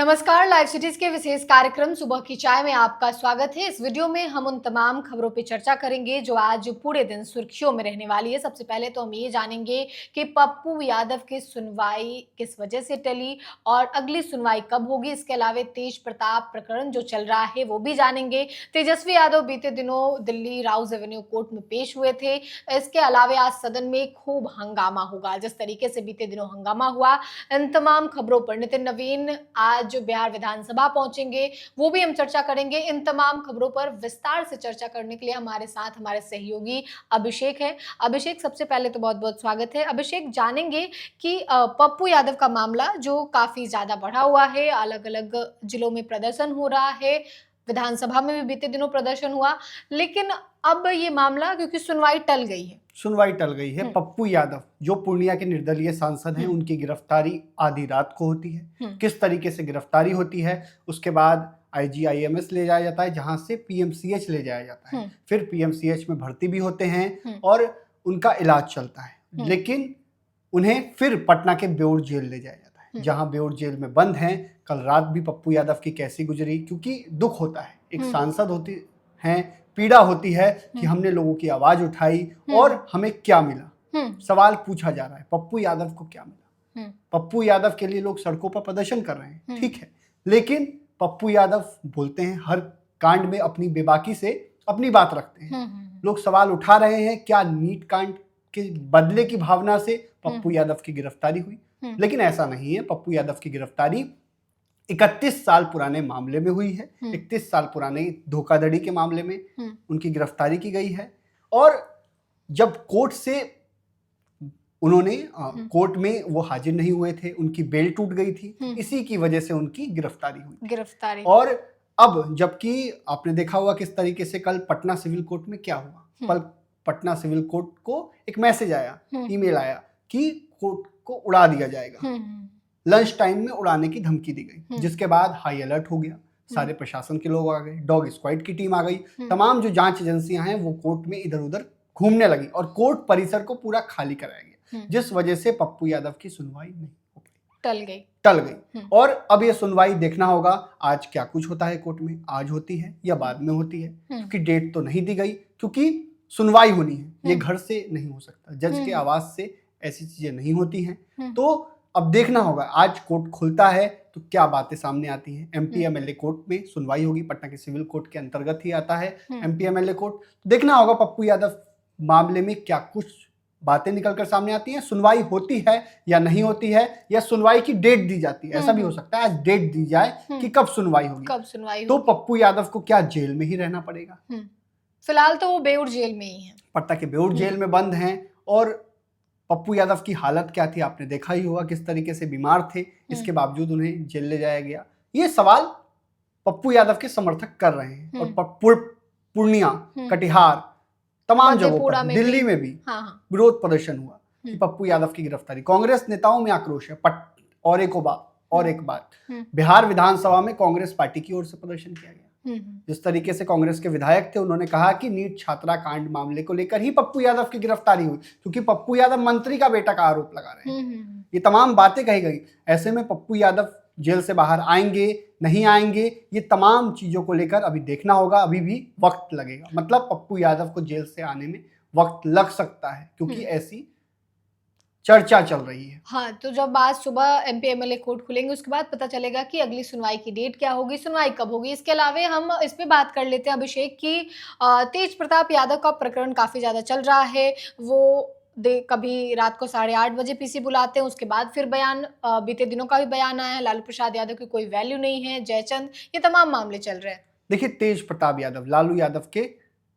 नमस्कार, live cities के विशेष कार्यक्रम सुबह की चाय में आपका स्वागत है। इस वीडियो में हम उन तमाम खबरों पर चर्चा करेंगे जो आज पूरे दिन सुर्खियों में रहने वाली है। सबसे पहले तो हम ये जानेंगे कि पप्पू यादव की सुनवाई किस वजह से टली और अगली सुनवाई कब होगी। इसके अलावा तेज प्रताप प्रकरण जो चल रहा है वो भी जानेंगे। तेजस्वी यादव बीते दिनों दिल्ली राउज एवेन्यू कोर्ट में पेश हुए थे। इसके अलावा आज सदन में खूब हंगामा होगा। जिस तरीके से बीते दिनों हंगामा हुआ, इन तमाम खबरों पर नितिन नवीन आज बिहार विधानसभा पहुंचेंगे, वो भी हम चर्चा करेंगे। इन तमाम खबरों पर विस्तार से चर्चा करने के लिए हमारे साथ हमारे सहयोगी अभिषेक है। अभिषेक, सबसे पहले तो बहुत बहुत स्वागत है। अभिषेक, जानेंगे कि पप्पू यादव का मामला जो काफी ज्यादा बढ़ा हुआ है, अलग अलग जिलों में प्रदर्शन हो रहा है, विधानसभा में भी बीते दिनों प्रदर्शन हुआ, लेकिन अब ये मामला क्योंकि सुनवाई टल गई है। पप्पू यादव जो पूर्णिया के निर्दलीय सांसद हैं, उनकी गिरफ्तारी आधी रात को होती है। किस तरीके से गिरफ्तारी होती है, उसके बाद IGIMS ले जाया जाता है, जहां से PMCH ले जाया जाता है। फिर PMCH में भर्ती भी होते हैं और उनका इलाज चलता है, लेकिन उन्हें फिर पटना के बेउर जेल ले जाया जाता है, जहां बेउर जेल में बंद हैं। कल रात भी पप्पू यादव की कैसी गुजरी, क्योंकि दुख होता है, एक सांसद होती हैं, पीड़ा होती है कि हमने लोगों की आवाज उठाई और हमें क्या मिला। सवाल पूछा जा रहा है, पप्पू यादव को क्या मिला। पप्पू यादव के लिए लोग सड़कों पर प्रदर्शन कर रहे हैं, ठीक है, लेकिन पप्पू यादव बोलते हैं हर कांड में अपनी बेबाकी से अपनी बात रखते हैं। लोग सवाल उठा रहे हैं, क्या नीट कांड के बदले की भावना से पप्पू यादव की गिरफ्तारी हुई, लेकिन ऐसा नहीं है। पप्पू यादव की गिरफ्तारी 31 साल पुराने मामले में हुई है। 31 साल पुराने धोखाधड़ी के मामले में उनकी गिरफ्तारी की गई है। और जब कोर्ट से उन्होंने कोर्ट में वो हाजिर नहीं हुए थे, उनकी बेल टूट गई थी, इसी की वजह से उनकी गिरफ्तारी। और अब जबकि आपने देखा होगा किस तरीके से कल पटना सिविल कोर्ट में क्या हुआ। कल पटना सिविल कोर्ट को एक मैसेज आया, ईमेल आया कि कोर्ट को उड़ा दिया जाएगा, लंच टाइम में उड़ाने की धमकी दी गई, जिसके बाद हाई अलर्ट हो गया। सारे प्रशासन के लोग आ गए, डॉग स्क्वाड की टीम आ गई, तमाम जो जांच एजेंसियां हैं वो कोर्ट में इधर उधर घूमने लगी और कोर्ट परिसर को पूरा खाली कराया गया, जिस वजह से पप्पू यादव की सुनवाई नहीं हो पाई, टल गई। और अब ये सुनवाई देखना होगा आज क्या कुछ होता है कोर्ट में, आज होती है या बाद में होती है, क्योंकि डेट तो नहीं दी गई, क्योंकि सुनवाई होनी है, ये घर से नहीं हो सकता, जज के आवाज से ऐसी चीजें नहीं होती हैं। तो अब देखना होगा आज कोर्ट खुलता है तो क्या बातें सामने आती हैं। MP MLA कोर्ट में सुनवाई होगी, पटना के सिविल कोर्ट के अंतर्गत ही आता है MP MLA कोर्ट। देखना होगा पप्पू यादव मामले में क्या कुछ बातें निकलकर सामने आती हैं, सुनवाई होती है या नहीं होती है, या सुनवाई की डेट दी जाती है। ऐसा भी हो सकता है आज डेट दी जाए कि कब सुनवाई होगी, तो पप्पू यादव को क्या जेल में ही रहना पड़ेगा। फिलहाल तो वो बेउर जेल में ही है, पटना के बेउर जेल में बंद हैं। और पप्पू यादव की हालत क्या थी आपने देखा ही होगा, किस तरीके से बीमार थे, इसके बावजूद उन्हें जेल ले जाया गया। ये सवाल पप्पू यादव के समर्थक कर रहे हैं। और पूर्णिया, कटिहार, तमाम जगहों पर, दिल्ली में भी विरोध प्रदर्शन हुआ कि पप्पू यादव की गिरफ्तारी। कांग्रेस नेताओं में आक्रोश है। और एक बात, बिहार विधानसभा में कांग्रेस पार्टी की ओर से प्रदर्शन किया गया। जिस तरीके से कांग्रेस के विधायक थे, उन्होंने कहा कि नीट छात्रा कांड मामले को लेकर ही पप्पू यादव की गिरफ्तारी हुई, क्योंकि पप्पू यादव मंत्री का बेटा का आरोप लगा रहे हैं। ये तमाम बातें कही गई। ऐसे में पप्पू यादव जेल से बाहर आएंगे नहीं आएंगे, ये तमाम चीजों को लेकर अभी देखना होगा, अभी भी वक्त लगेगा। मतलब पप्पू यादव को जेल से आने में वक्त लग सकता है, क्योंकि ऐसी चर्चा चल रही है। हाँ, तो जब आज सुबह MP MLA कोर्ट खुलेंगे उसके बाद पता चलेगा कि अगली सुनवाई की डेट क्या होगी, सुनवाई कब होगी। इसके अलावा हम इस पे बात कर लेते हैं अभिषेक की तेज प्रताप यादव का प्रकरण काफी ज्यादा चल रहा है। वो कभी रात को 8:30 बजे PC बुलाते हैं, उसके बाद फिर बयान, बीते दिनों का भी बयान आया है, लालू प्रसाद यादव की कोई वैल्यू नहीं है, जयचंद, ये तमाम मामले चल रहे हैं। देखिए, तेज प्रताप यादव लालू यादव के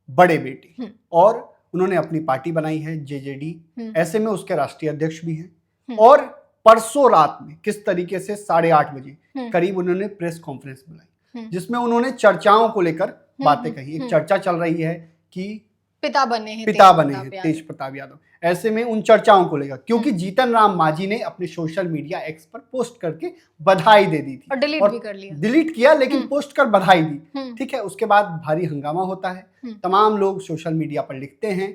बड़े बेटे और उन्होंने अपनी पार्टी बनाई है JJD, ऐसे में उसके राष्ट्रीय अध्यक्ष भी हैं। और परसों रात में किस तरीके से 8:30 बजे करीब उन्होंने प्रेस कॉन्फ्रेंस बुलाई, जिसमें उन्होंने चर्चाओं को लेकर बातें कही। एक चर्चा चल रही है कि पिता बने हैं तेज प्रताप यादव। ऐसे में उन चर्चाओं को लेकर, क्योंकि जीतन राम मांझी ने अपने सोशल मीडिया X पर पोस्ट करके बधाई दे दी थी और डिलीट भी कर लिया, डिलीट किया, लेकिन पोस्ट कर बधाई दी, ठीक है। उसके बाद भारी हंगामा होता है, तमाम लोग सोशल मीडिया पर लिखते हैं,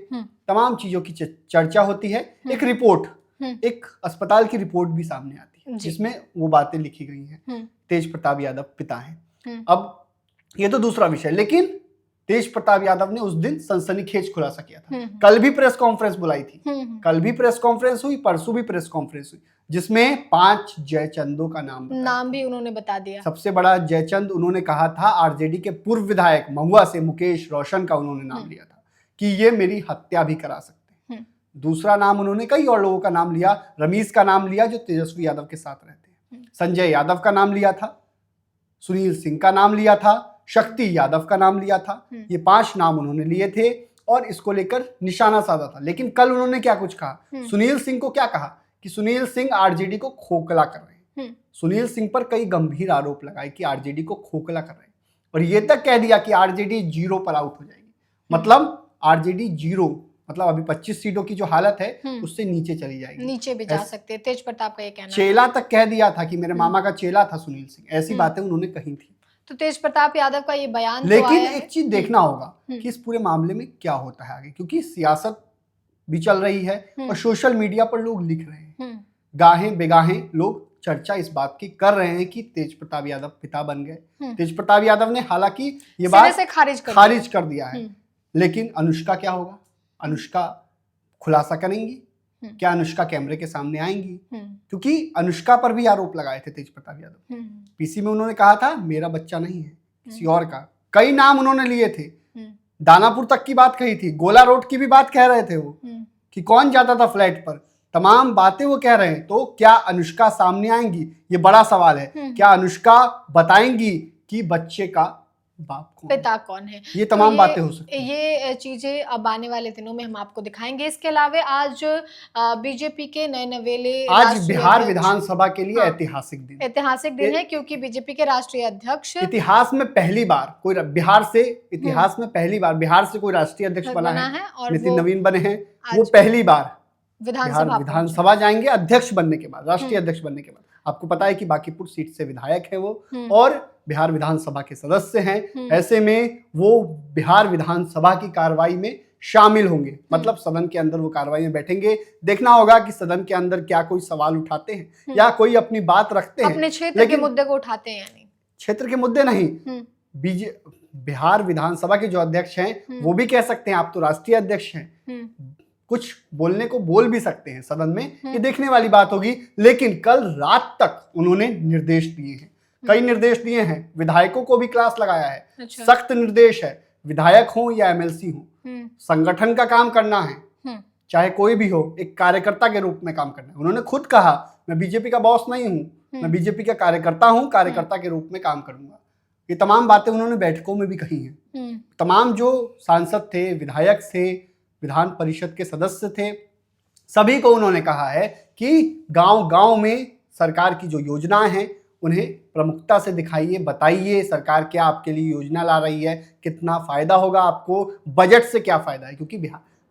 तमाम चीजों की चर्चा होती है। एक रिपोर्ट एक अस्पताल की रिपोर्ट भी सामने आती है जी। जिसमें वो बातें लिखी गई हैं। तेज प्रताप यादव पिता हैं। अब ये तो दूसरा विषय, लेकिन तेज प्रताप यादव ने उस दिन सनसनीखेज खुलासा किया था। कल भी प्रेस कॉन्फ्रेंस बुलाई थी, कल भी प्रेस कॉन्फ्रेंस हुई, परसों भी प्रेस कॉन्फ्रेंस हुई, जिसमें 5 जयचंदों का नाम भी उन्होंने बता दिया। सबसे बड़ा जयचंद उन्होंने कहा था, आरजेडी के पूर्व विधायक महुआ से मुकेश रोशन का उन्होंने नाम लिया था कि ये मेरी हत्या भी करा सकते हैं। दूसरा नाम उन्होंने कई और लोगों का नाम लिया, रमीज का नाम लिया जो तेजस्वी यादव के साथ रहते हैं, संजय यादव का नाम लिया था, सुनील सिंह का नाम लिया था, शक्ति यादव का नाम लिया था। ये 5 नाम उन्होंने लिए थे और इसको लेकर निशाना साधा था। लेकिन कल उन्होंने क्या कुछ कहा, सुनील सिंह को क्या कहा कि सुनील सिंह आरजेडी को खोखला कर रहे हैं। सुनील सिंह पर कई गंभीर आरोप लगाए कि आरजेडी को खोखला कर रहे हैं और ये तक कह दिया कि आरजेडी 0 पर आउट हो जाएगी। मतलब आरजेडी 0, मतलब अभी 25 सीटों की जो हालत है उससे नीचे चली जाएगी, नीचे भी जा सकते हैं। तेज प्रताप का ये कहना, चेला तक कह दिया था कि मेरे मामा का चेला था सुनील सिंह, ऐसी बातें उन्होंने कही थी। तो तेज प्रताप यादव का ये बयान लेकिन एक चीज देखना होगा कि इस पूरे मामले में क्या होता है आगे, क्योंकि सियासत भी चल रही है और सोशल मीडिया पर लोग लिख रहे हैं, गाहें बेगाहें लोग चर्चा इस बात की कर रहे हैं कि तेज प्रताप यादव पिता बन गए। तेज प्रताप यादव ने हालांकि ये बात से खारिज कर दिया है। लेकिन अनुष्का क्या होगा, अनुष्का खुलासा करेंगी क्या, अनुष्का कैमरे के सामने आएंगी? क्योंकि अनुष्का पर भी आरोप लगाए थे तेज प्रताप यादव। पीसी में उन्होंने कहा था मेरा बच्चा नहीं है, किसी और का। कई नाम उन्होंने लिए थे, दानापुर तक की बात कही थी, गोला रोड की भी बात कह रहे थे वो कि कौन जाता था फ्लैट पर, तमाम बातें वो कह रहे हैं। तो क्या अनुष्का सामने आएंगी, ये बड़ा सवाल है। क्या अनुष्का बताएंगी कि बच्चे का बाप कौन, पिता कौन है? ये तमाम बातें हो सकती हैं। ये चीजें अब आने वाले दिनों में हम आपको दिखाएंगे। इसके अलावा आज बीजेपी के नए नवेले आज बिहार विधानसभा के लिए ऐतिहासिक दिन है, क्योंकि बीजेपी के राष्ट्रीय अध्यक्ष इतिहास में पहली बार कोई बिहार से बिहार से कोई राष्ट्रीय अध्यक्ष बना है और नितिन नवीन बने हैं। वो पहली बार विधानसभा जाएंगे अध्यक्ष बनने के बाद, राष्ट्रीय अध्यक्ष बनने के बाद। आपको पता है कि बांकीपुर सीट से विधायक है वो और बिहार विधानसभा के सदस्य हैं। ऐसे में वो बिहार विधानसभा की कार्रवाई में शामिल होंगे, मतलब सदन के अंदर वो कार्रवाई में बैठेंगे। देखना होगा कि सदन के अंदर क्या कोई सवाल उठाते हैं या कोई अपनी बात रखते हैं, अपने क्षेत्र के मुद्दे को उठाते हैं या नहीं। क्षेत्र के मुद्दे नहीं, बिहार विधानसभा के जो अध्यक्ष हैं वो भी कह सकते हैं आप तो राष्ट्रीय अध्यक्ष हैं, कुछ बोलने को बोल भी सकते हैं सदन में, ये देखने वाली बात होगी। लेकिन कल रात तक उन्होंने निर्देश दिए हैं, कई निर्देश दिए हैं, विधायकों को भी क्लास लगाया है। अच्छा। सख्त निर्देश है, विधायक हो या एमएलसी हो, संगठन का काम करना है, चाहे कोई भी हो, एक कार्यकर्ता के रूप में काम करना है। उन्होंने खुद कहा मैं बीजेपी का बॉस नहीं हूं, मैं बीजेपी का कार्यकर्ता हूं, कार्यकर्ता के रूप में काम करूंगा। ये तमाम बातें उन्होंने बैठकों में भी कही हैं। तमाम जो सांसद थे, विधायक थे, विधान परिषद के सदस्य थे, सभी को उन्होंने कहा है कि गांव-गांव में सरकार की जो योजनाएं हैं उन्हें प्रमुखता से दिखाइए, बताइए सरकार क्या आपके लिए योजना ला रही है, कितना फायदा होगा आपको, बजट से क्या फायदा है, क्योंकि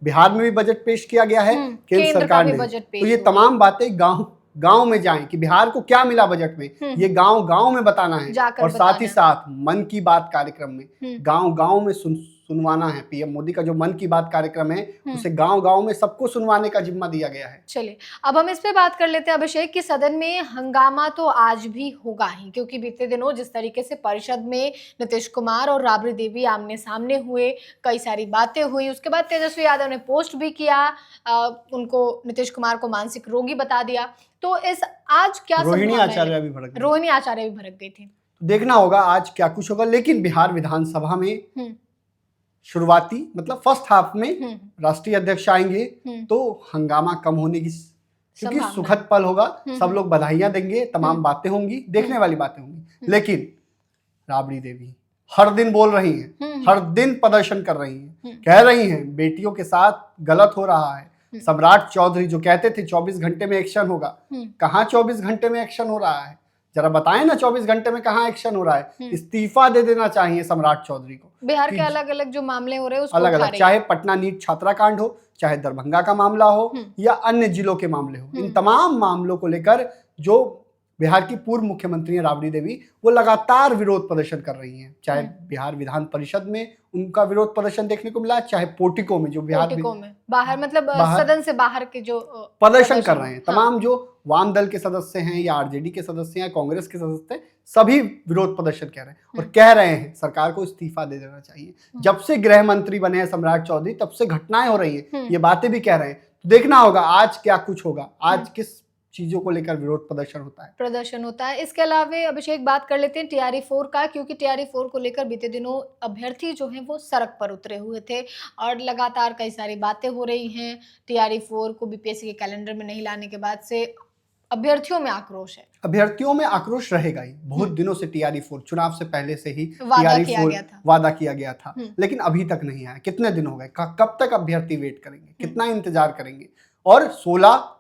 बिहार में भी बजट पेश किया गया है केंद्र सरकार ने। तो ये तमाम बातें गांव में जाएं कि बिहार को क्या मिला बजट में, ये गांव में बताना है। और साथ ही साथ मन की बात कार्यक्रम में गांव में सुनवाना है। पीएम मोदी का जो मन की बात कार्यक्रम है उसे गांव में सबको सुनवाने का जिम्मा दिया गया है। चलिए अब हम इस पे बात कर लेते हैं अभिषेक कि सदन में हंगामा तो आज भी होगा ही, क्योंकि बीते दिनों जिस तरीके से परिषद में नीतीश कुमार और राबड़ी देवी आमने सामने हुए, कई सारी बातें हुई, उसके बाद तेजस्वी यादव ने पोस्ट भी किया, उनको नीतीश कुमार को मानसिक रोगी बता दिया। तो इस आज क्या रोहिणी आचार्य भी भड़क गई थी। देखना होगा आज क्या कुछ होगा। लेकिन बिहार विधानसभा में शुरुआती मतलब फर्स्ट हाफ में राष्ट्रीय अध्यक्ष आएंगे तो हंगामा कम होने की, क्योंकि सुखद पल होगा, सब लोग बधाइयां देंगे, तमाम बातें होंगी, देखने वाली बातें होंगी। लेकिन राबड़ी देवी हर दिन बोल रही हैं, हर दिन प्रदर्शन कर रही हैं, कह रही हैं बेटियों के साथ गलत हो रहा है। सम्राट चौधरी जो कहते थे 24 घंटे में एक्शन होगा, कहाँ 24 घंटे में एक्शन हो रहा है, जरा बताएं ना 24 घंटे में कहाँ एक्शन हो रहा है। इस्तीफा दे देना चाहिए सम्राट चौधरी को। बिहार के अलग अलग जो मामले हो रहे हैं अलग अलग, चाहे पटना नीट छात्राकांड हो, चाहे दरभंगा का मामला हो या अन्य जिलों के मामले हो, इन तमाम मामलों को लेकर जो बिहार की पूर्व मुख्यमंत्री हैं राबड़ी देवी, वो लगातार विरोध प्रदर्शन कर रही हैं। चाहे बिहार विधान परिषद में उनका विरोध प्रदर्शन देखने को मिला, चाहे पोर्टिको में, जो बिहार में बाहर मतलब बाहर सदन से बाहर के जो प्रदर्शन कर रहे हैं। तमाम जो वाम दल के सदस्य हैं या आरजेडी के सदस्य हैं, कांग्रेस के सदस्य हैं, सभी विरोध प्रदर्शन कर रहे हैं और कह रहे हैं सरकार को इस्तीफा दे देना चाहिए। जब से गृह मंत्री बने हैं सम्राट चौधरी, तब से घटनाएं हो रही हैं, ये बातें भी कह रहे हैं। तो देखना होगा आज क्या कुछ होगा, आज किस चीजों को लेकर विरोध प्रदर्शन होता है। इसके अलावा अभिषेक बात कर लेते हैं टीआरई 4 का, क्योंकि टीआरई 4 को लेकर बीते दिनों अभ्यर्थी जो हैं वो सड़क पर उतरे हुए थे और लगातार कई सारी बातें हो रही हैं। टीआरई 4 को बीपीएससी के कैलेंडर में नहीं लाने के बाद से अभ्यर्थियों में आक्रोश है। अभ्यर्थियों में आक्रोश रहेगा ही। बहुत दिनों से टीआरई 4 चुनाव से पहले से ही वादा किया गया था, लेकिन अभी तक नहीं आया। कितने दिन हो गए, कब तक अभ्यर्थी वेट करेंगे, कितना इंतजार करेंगे। और 16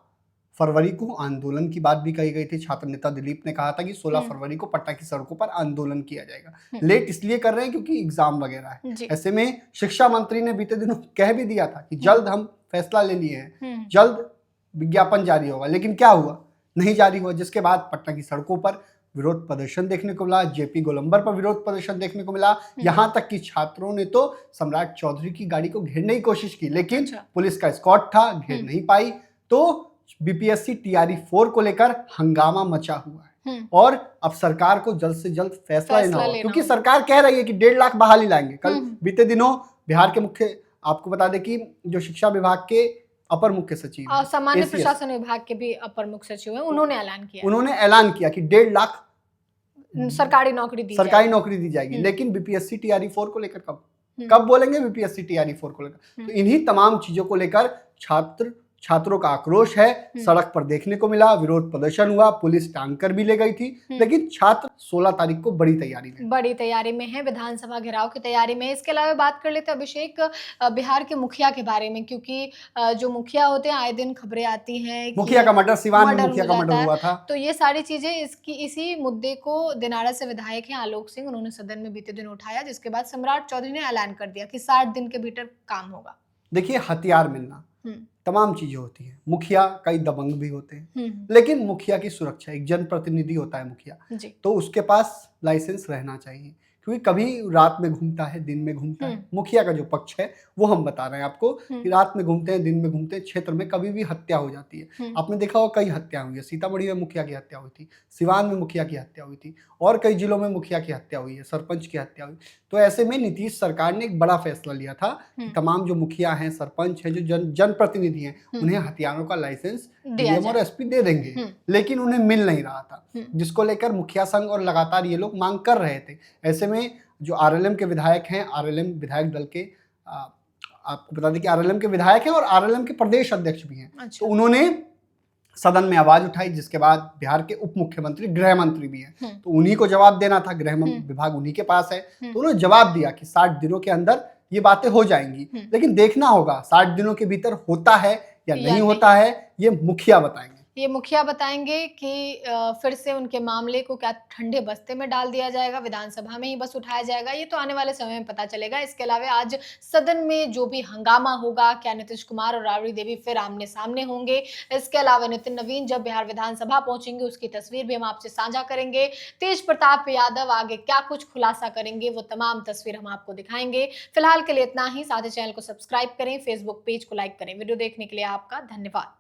फरवरी को आंदोलन की बात भी कही गई थी। छात्र नेता दिलीप ने कहा था कि 16 फरवरी को पटना की सड़कों पर आंदोलन किया जाएगा। लेट इसलिए कर रहे हैं क्योंकि एग्जाम वगैरह है। ऐसे में शिक्षा मंत्री ने बीते दिनों कह भी दिया था कि जल्द हम फैसला ले लिए हैं, जल्द विज्ञापन जारी होगा, लेकिन क्या हुआ, नहीं जारी हुआ। जिसके बाद पटना की सड़कों पर विरोध प्रदर्शन देखने को मिला, जेपी गोलंबर पर विरोध प्रदर्शन देखने को मिला। यहाँ तक कि छात्रों ने तो सम्राट चौधरी की गाड़ी को घेरने की कोशिश की, लेकिन पुलिस का एस्कॉर्ट था, घेर नहीं पाई। तो बीपीएससी टीआरई 4 को लेकर हंगामा मचा हुआ है और अब सरकार को जल्द से जल्द फैसला लेना होगा, क्योंकि सरकार कह रही है कि 1.5 लाख बहाली लाएंगे। कल बीते दिनों बिहार के मुख्य, आपको बता दें कि जो शिक्षा विभाग के अपर मुख्य सचिव और सामान्य प्रशासन विभाग के भी अपर मुख्य सचिव हैं, उन्होंने ऐलान किया कि 1.5 लाख सरकारी नौकरी दी जाएगी। लेकिन बीपीएससी टीआरई 4 को लेकर कब बोलेंगे बीपीएससी टीआरई 4 को लेकर? तो इन्हीं तमाम चीजों को लेकर छात्रों का आक्रोश है, सड़क पर देखने को मिला। विरोध प्रदर्शन हुआ, पुलिस टैंकर भी ले गई थी, लेकिन छात्र 16 तारीख को बड़ी तैयारी में है, विधानसभा घेराव की तैयारी में। इसके अलावा बात कर लेते हैं अभिषेक बिहार के मुखिया के बारे में, क्योंकि जो मुखिया होते हैं आए दिन खबरें आती हैं, मुखिया का मर्डर, सिवान में मुखिया का मर्डर हुआ था। तो ये सारी चीजें इसी मुद्दे को दिनारा से विधायक हैं आलोक सिंह, उन्होंने सदन में बीते दिन उठाया, जिसके बाद सम्राट चौधरी ने ऐलान कर दिया कि 60 दिन के भीतर काम होगा। देखिए, हथियार मिलना, तमाम चीजें होती हैं। मुखिया कई दबंग भी होते हैं, लेकिन मुखिया की सुरक्षा, एक जनप्रतिनिधि होता है मुखिया, तो उसके पास लाइसेंस रहना चाहिए, क्योंकि कभी रात में घूमता है, दिन में घूमता है। मुखिया का जो पक्ष है वो हम बता रहे हैं आपको कि रात में घूमते हैं, दिन में घूमते हैं, क्षेत्र में कभी भी हत्या हो जाती है। आपने देखा होगा कई हत्या हुई है। सीतामढ़ी में मुखिया की हत्या हुई थी, सिवान में मुखिया की हत्या हुई थी, और कई जिलों में मुखिया की हत्या हुई है, सरपंच की हत्या हुई। तो ऐसे में नीतीश सरकार ने एक बड़ा फैसला लिया था कि तमाम जो मुखिया हैं, सरपंच हैं, जो जनप्रतिनिधि हैं, उन्हें हथियारों का लाइसेंस डीएम और एसपी दे देंगे, लेकिन उन्हें मिल नहीं रहा था, जिसको लेकर मुखिया संघ और लगातार ये लोग मांग कर रहे थे। ऐसे में जो आरएलएम के विधायक हैं, आरएलएम विधायक दल के आपको बता दें कि आरएलएम के विधायक हैं और आरएलएम के प्रदेश अध्यक्ष भी हैं। तो उन्होंने सदन में आवाज उठाई, जिसके बाद बिहार के उप मुख्यमंत्री, गृह मंत्री भी हैं, तो उन्हीं को जवाब देना था, गृह विभाग उन्हीं के पास है। तो उन्होंने जवाब दिया कि 60 दिनों के अंदर ये बातें हो जाएंगी, लेकिन देखना होगा 60 दिनों के भीतर होता है या नहीं होता है, ये मुखिया बताएंगे। ये मुखिया बताएंगे कि फिर से उनके मामले को क्या ठंडे बस्ते में डाल दिया जाएगा, विधानसभा में ही बस उठाया जाएगा, ये तो आने वाले समय में पता चलेगा। इसके अलावा आज सदन में जो भी हंगामा होगा, क्या नीतीश कुमार और राबड़ी देवी फिर आमने सामने होंगे? इसके अलावा नितिन नवीन जब बिहार विधानसभा पहुंचेंगे, उसकी तस्वीर भी हम आपसे साझा करेंगे। तेज प्रताप यादव आगे क्या कुछ खुलासा करेंगे, वो तमाम तस्वीर हम आपको दिखाएंगे। फिलहाल के लिए इतना ही। साथ ही चैनल को सब्सक्राइब करें, फेसबुक पेज को लाइक करें। वीडियो देखने के लिए आपका धन्यवाद।